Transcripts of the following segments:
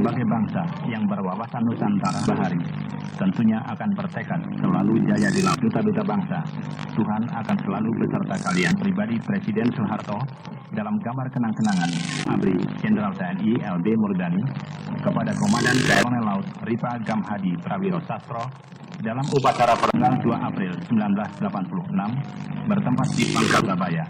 sebagai bangsa yang berwawasan Nusantara bahari, tentunya akan bertekad selalu jaya di laut. Duta-duta bangsa, Tuhan akan selalu beserta kalian. Pribadi Presiden Soeharto dalam gambar kenang-kenangan ABRI Jenderal TNI LB Murdani kepada Komandan Kolonel Laut Ripa Gamhadi Prawiro Sastro dalam upacara tanggal 2 April 1986 bertempat di Pangkal Surabaya.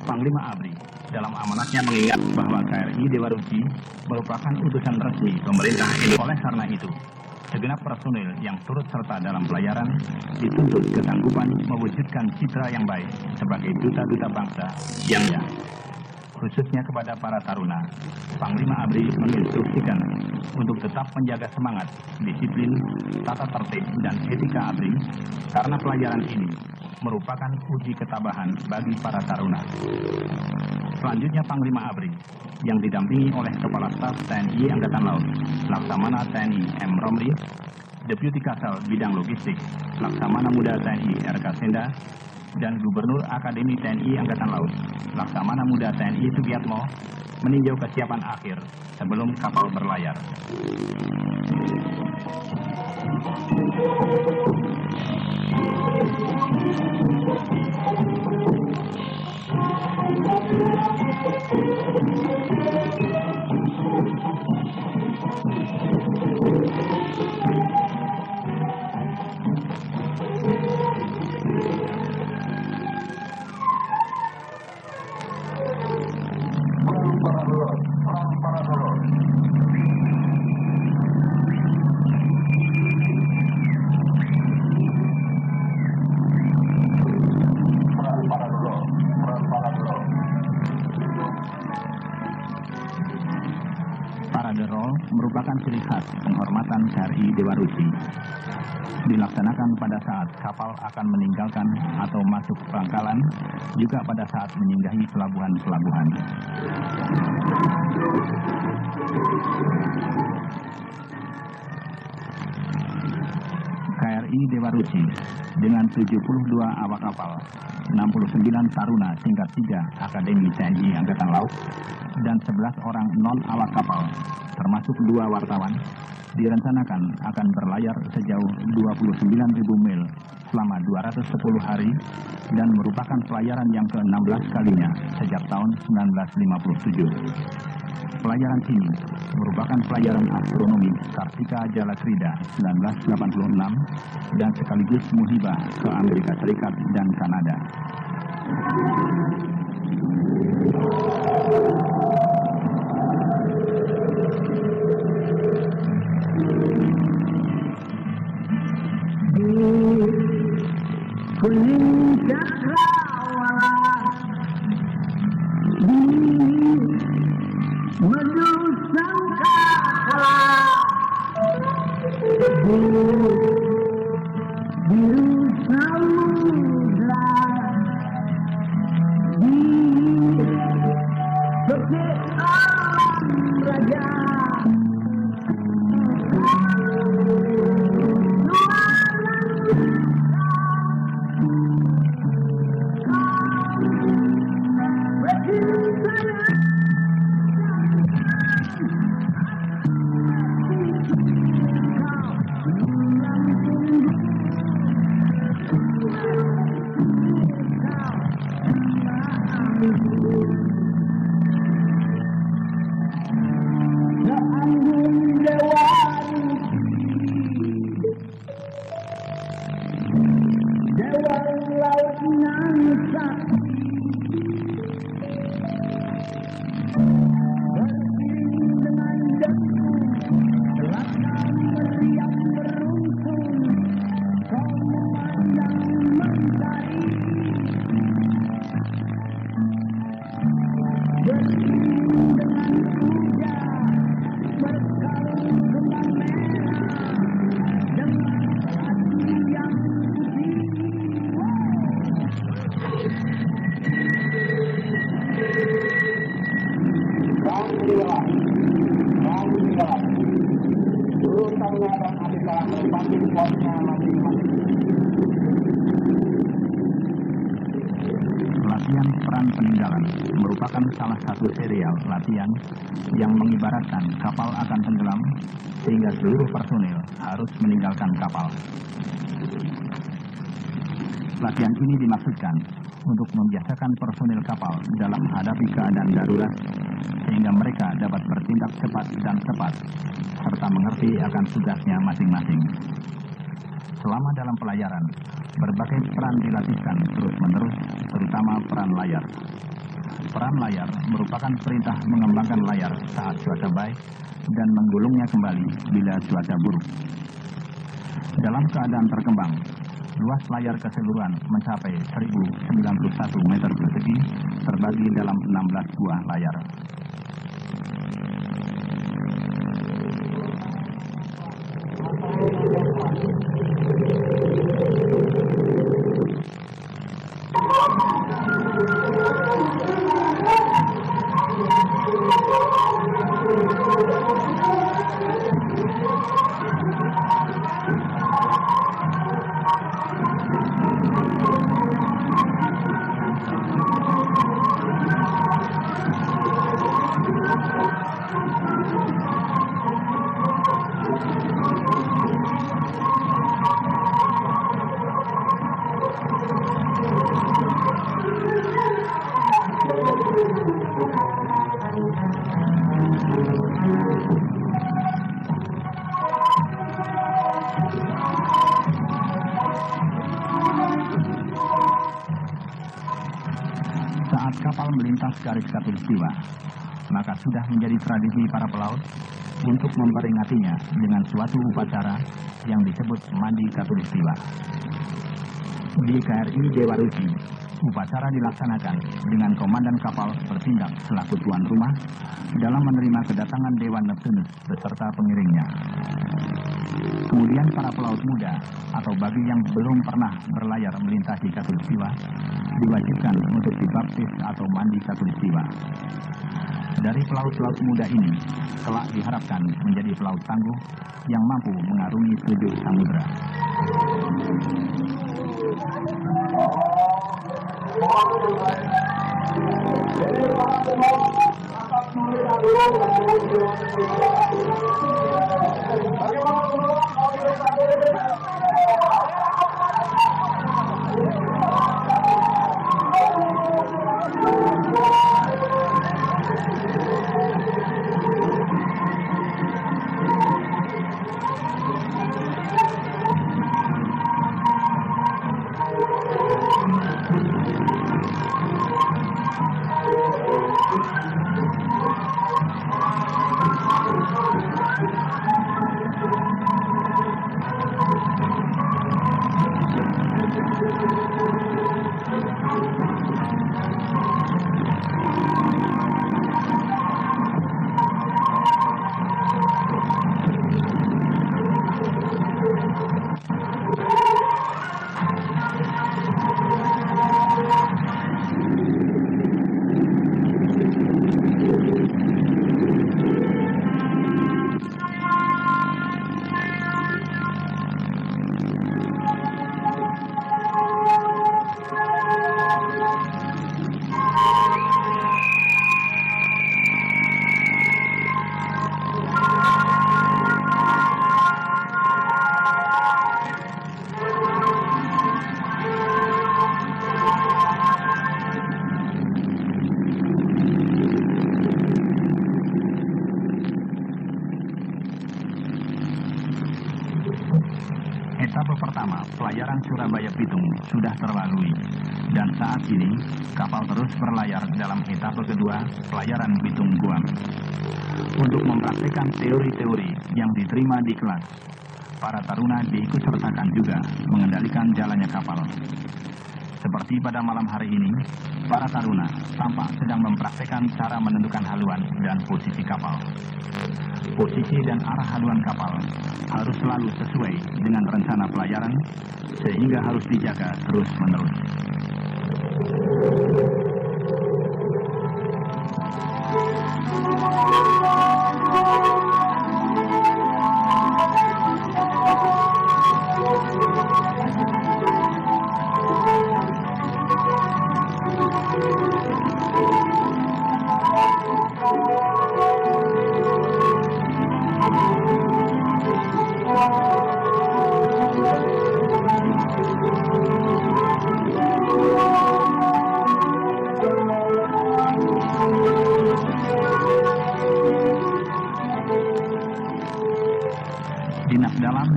Panglima ABRI dalam amanatnya mengingat bahwa KRI Dewa Ruci merupakan utusan resmi pemerintah Indonesia. Oleh karena itu, segenap personil yang turut serta dalam pelayaran dituntut kesanggupan mewujudkan citra yang baik sebagai duta-duta bangsa yang ya. Khususnya kepada para taruna, Panglima ABRI menginstruksikan untuk tetap menjaga semangat, disiplin, tata tertib, dan etika ABRI karena pelajaran ini merupakan uji ketabahan bagi para taruna. Selanjutnya Panglima ABRI yang didampingi oleh Kepala Staf TNI Angkatan Laut, Laksamana TNI M. Romli, Deputi Kasal Bidang Logistik, Laksamana Muda TNI RK Senda, dan Gubernur Akademi TNI Angkatan Laut, Laksamana Muda TNI Sugiatmo, meninjau kesiapan akhir sebelum kapal berlayar. Parade roll merupakan ciri khas penghormatan KRI Dewa Ruci. Dilaksanakan pada saat kapal akan meninggalkan atau masuk pangkalan, juga pada saat menyinggahi pelabuhan-pelabuhan. KRI Dewa Ruci dengan 72 awak kapal, 69 taruna tingkat 3 Akademi TNI Angkatan Laut, dan 11 orang non-awak kapal, termasuk 2 wartawan, direncanakan akan berlayar sejauh 29.000 mil selama 210 hari dan merupakan pelayaran yang ke-16 kalinya sejak tahun 1957. Pelayaran ini merupakan pelayaran astronomi Kartika Jalakrida 1986 dan sekaligus muhibah ke Amerika Serikat dan Kanada. Kuning cakrawala di menuju sangkala biru samudra di tepi alam raja. Latihan peran peninggalan merupakan salah satu serial latihan yang mengibaratkan kapal akan tenggelam sehingga seluruh personil harus meninggalkan kapal. Latihan ini dimaksudkan untuk membiasakan personil kapal dalam menghadapi keadaan darurat sehingga mereka dapat bertindak cepat dan tepat serta mengerti akan tugasnya masing-masing. Selama dalam pelayaran, berbagai peran dilatihkan terus-menerus, terutama peran layar. Peran layar merupakan perintah mengembangkan layar saat cuaca baik dan menggulungnya kembali bila cuaca buruk. Dalam keadaan terkembang, luas layar keseluruhan mencapai 1091 meter persegi terbagi dalam 16 buah layar. Saat kapal melintas garis khatulistiwa, maka sudah menjadi tradisi para pelaut untuk memperingatinya dengan suatu upacara yang disebut mandi khatulistiwa. Di KRI Dewa Ruci, upacara dilaksanakan dengan komandan kapal bertindak selaku tuan rumah dalam menerima kedatangan Dewan Neptunus beserta pengiringnya. Kemudian para pelaut muda atau bagi yang belum pernah berlayar melintasi khatulistiwa diwajibkan untuk dibaptis atau mandi khatulistiwa. Dari pelaut-pelaut muda ini, kelak diharapkan menjadi pelaut tangguh yang mampu mengarungi 7 samudera. Etapa pertama, pelayaran Surabaya-Bitung sudah terlalui, dan saat ini kapal terus berlayar dalam etapa kedua, pelayaran Bitung-Guam. Untuk mempraktikkan teori-teori yang diterima di kelas, para taruna diikutsertakan juga mengendalikan jalannya kapal. Seperti pada malam hari ini, para taruna tampak sedang mempraktikkan cara menentukan haluan dan posisi kapal. Posisi dan arah haluan kapal harus selalu sesuai dengan rencana pelayaran, sehingga harus dijaga terus-menerus.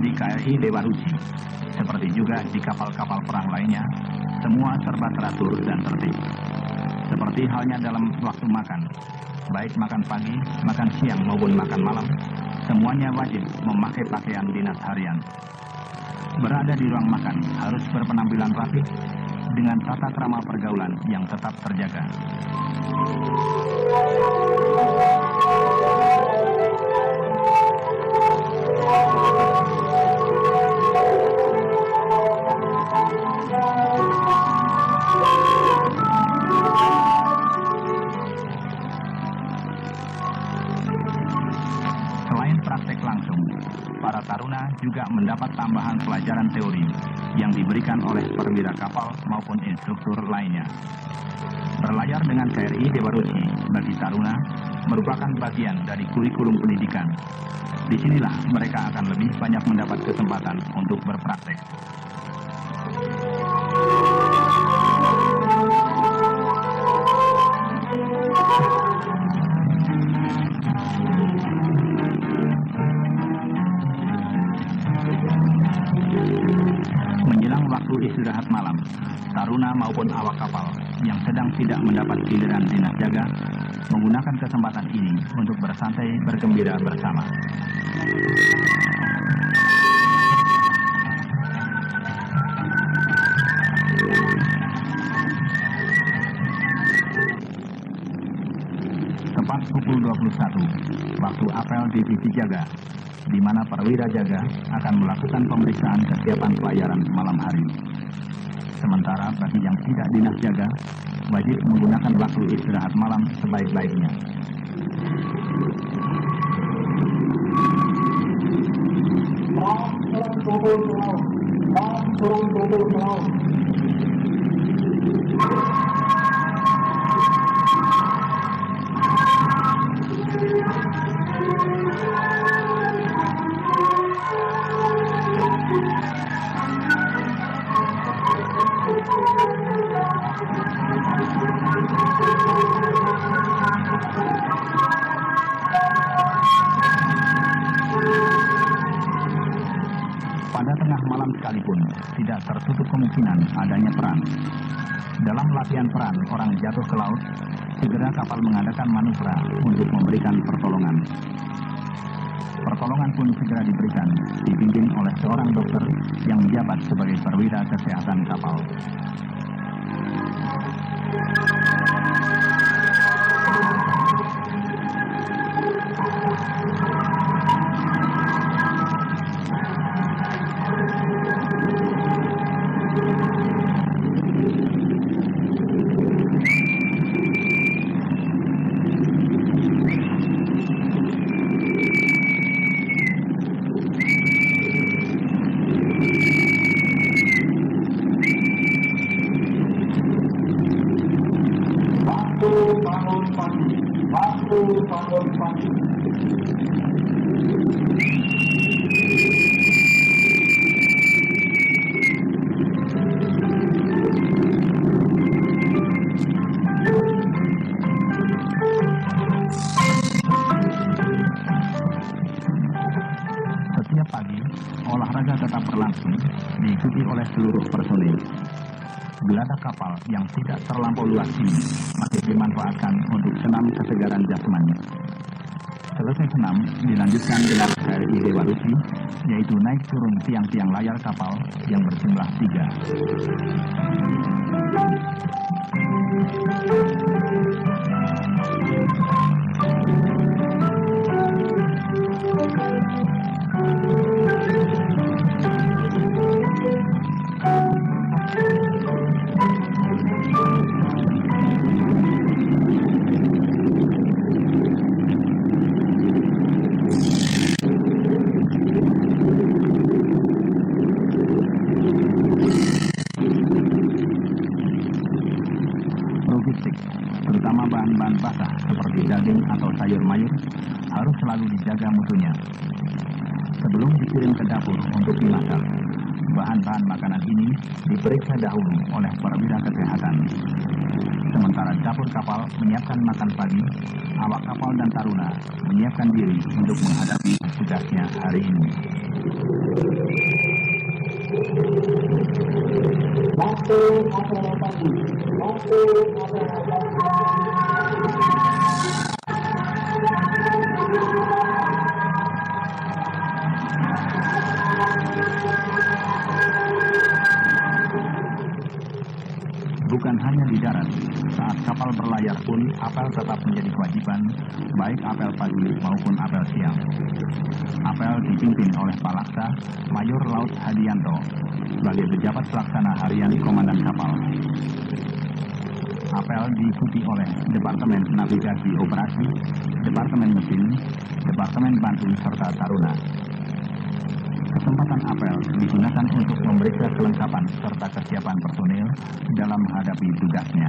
di KRI Dewa Ruci, seperti juga di kapal-kapal perang lainnya, semua serba teratur dan tertib. Seperti halnya dalam waktu makan, baik makan pagi, makan siang maupun makan malam, semuanya wajib memakai pakaian dinas harian. Berada di ruang makan harus berpenampilan rapi dengan tata krama pergaulan yang tetap terjaga. Selain praktek langsung, para taruna juga mendapat tambahan pelajaran teori yang diberikan oleh perwira kapal maupun instruktur lainnya. Berlayar dengan KRI Dewa Ruci bagi taruna merupakan bagian dari kurikulum pendidikan. Disinilah mereka akan lebih banyak mendapat kesempatan untuk berpraktek. Menjelang waktu istirahat malam, taruna maupun awak kapal yang sedang tidak mendapat giliran dinas jaga menggunakan kesempatan ini untuk bersantai bergembira bersama. Tepat pukul 21, waktu apel divisi jaga, di mana perwira jaga akan melakukan pemeriksaan kesiapan pelayaran malam hari. Sementara bagi yang tidak dinas jaga, wajib menggunakan waktu istirahat malam sebaik-baiknya. Pada tengah malam sekalipun, tidak tertutup kemungkinan adanya perang. Dalam latihan peran orang jatuh ke laut, segera kapal mengadakan manuvra untuk memberikan pertolongan. Pertolongan pun segera diberikan, dipimpin oleh seorang dokter yang menjabat sebagai perwira kesehatan kapal. bangun pagi. Setiap pagi, olahraga tetap berlangsung, diikuti oleh seluruh personil. Geladak kapal yang tidak terlampau luas ini masih dimanfaatkan untuk senam kesegaran jasmani. Selesai senam, dilanjutkan dengan KRI Dewa Ruci, yaitu naik turun tiang-tiang layar kapal yang berjumlah 3. Logistik, terutama bahan-bahan basah seperti daging atau sayur mayur, harus selalu dijaga mutunya. Sebelum dikirim ke dapur untuk dimasak, bahan-bahan makanan ini diperiksa dahulu oleh perwira kesehatan. Sementara dapur kapal menyiapkan makan pagi, awak kapal dan taruna menyiapkan diri untuk menghadapi tugasnya hari ini. Bukan hanya di darat, saat kapal berlayar pun apel tetap menjadi kewajiban, baik apel pagi maupun apel siang. Apel dipimpin oleh Palaksa Mayor Laut Hadianto sebagai pejabat pelaksana harian komandan kapal. Apel diikuti oleh Departemen Navigasi Operasi, Departemen Mesin, Departemen Bantu, serta Taruna. Kesempatan apel digunakan untuk memeriksa kelengkapan serta kesiapan personil dalam menghadapi tugasnya.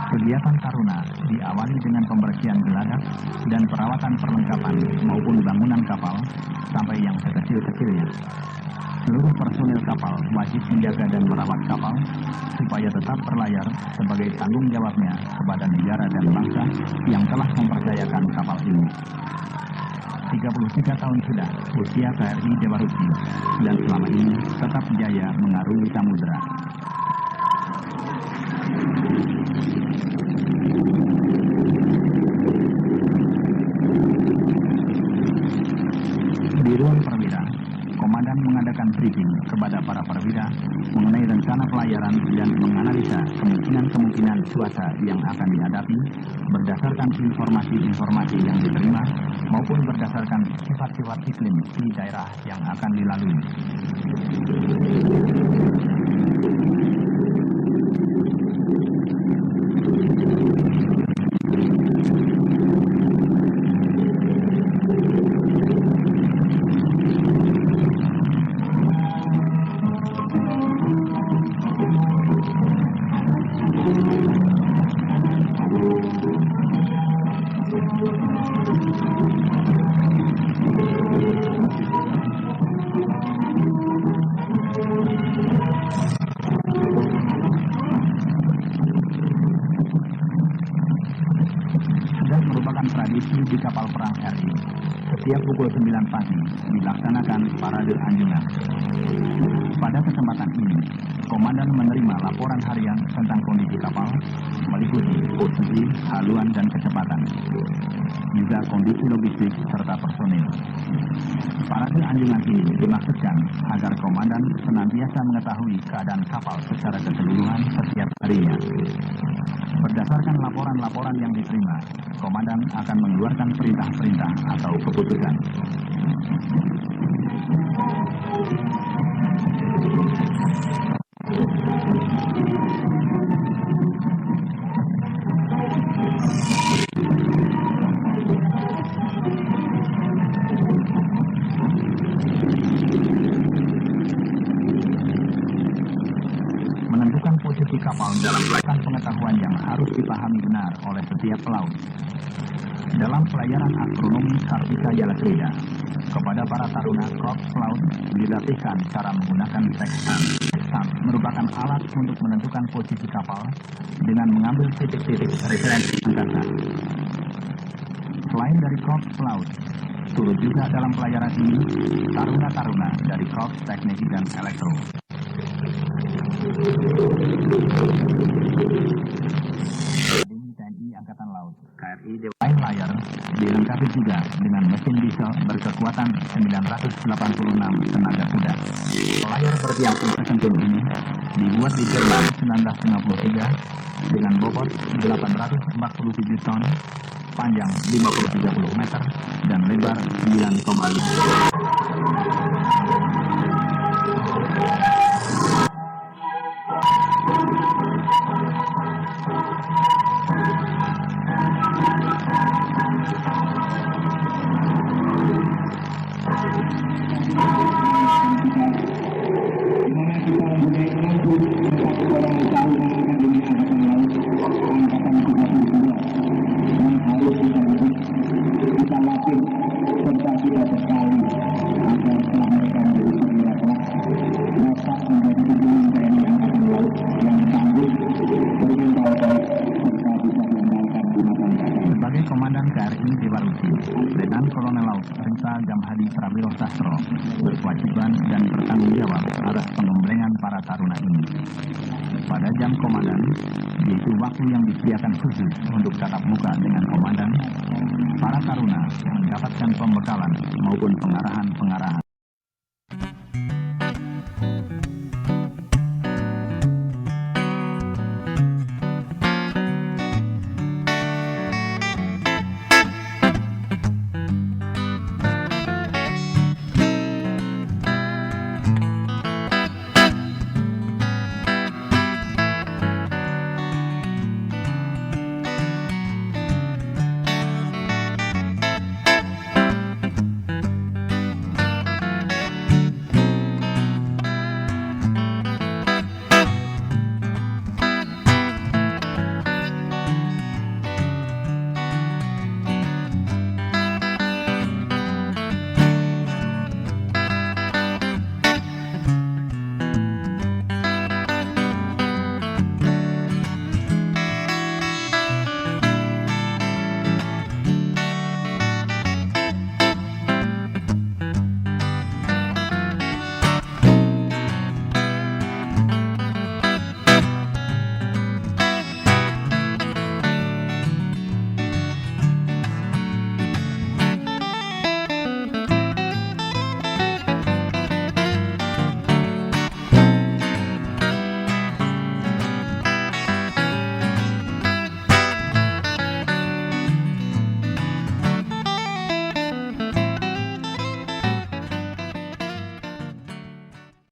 Kegiatan Taruna diawali dengan pembersihan geladak dan perawatan perlengkapan maupun bangunan kapal sampai yang sekecil-kecilnya. Seluruh personil kapal wajib menjaga dan merawat kapal supaya tetap berlayar sebagai tanggung jawabnya kepada negara dan bangsa yang telah mempercayakan kapal ini. 33 tahun sudah usia KRI Dewa Ruchi dan selama ini tetap jaya mengarungi samudera. Di ruang perwira, komandan mengadakan briefing kepada para perwira mengenai rencana pelayaran dan menganalisa kemungkinan-kemungkinan cuaca yang akan dihadapi berdasarkan informasi-informasi yang diterima maupun berdasarkan sifat-sifat iklim di daerah yang akan dilalui. Sudah merupakan tradisi di kapal perang RI. Setiap pukul 9 pagi dilaksanakan parade anjungan. Pada kesempatan ini, komandan menerima laporan harian tentang kondisi kapal, meliputi posisi, haluan, dan kecepatan, juga kondisi logistik serta personil. Parade anjungan ini dimaksudkan agar komandan senantiasa mengetahui keadaan kapal secara keseluruhan setiap harinya. Berdasarkan laporan-laporan yang diterima, komandan akan mengeluarkan perintah-perintah atau keputusan. Menentukan posisi kapal dalam pelayaran pengetahuan yang harus dipahami benar oleh setiap pelaut. Dalam pelayaran astronomi Kartika Jalakrida, kepada para taruna korps pelaut dilatihkan cara menggunakan sextant. Sextant merupakan alat untuk menentukan posisi kapal dengan mengambil titik-titik referensi angkasa. Selain dari korps pelaut, turut juga dalam pelayaran ini taruna-taruna dari korps teknik dan elektro. TNI Angkatan Laut KRI Dewa layar dilengkapi juga dengan mesin diesel berkekuatan 986 tenaga kuda. Layar bertiap tersentuh ini dibuat di Jerman 1953 dengan bobot 847 ton, panjang 50-30 meter, dan lebar 9,5. mengangkut 4 orang taruna Akademi Angkatan Laut Angkatan 32 yang harus kita latih, serta kita sekali agar setelah mereka menjadi perwira kelas dapat menjadi pimpinan TNI Angkatan Laut yang tangguh, bermental baik, serta bisa diandalkan di masa mendatang. Sebagai Komandan KRI Dewa Ruchi, Letnan Kolonel Laut Rinsa Jamhadi Prawiro Sastro berkewajiban dan bertanggung jawab atas pengembelengan para taruna ini. Pada jam komandan, yaitu waktu yang disediakan khusus untuk tatap muka dengan komandan, para taruna mendapatkan pembekalan maupun pengarahan-pengarahan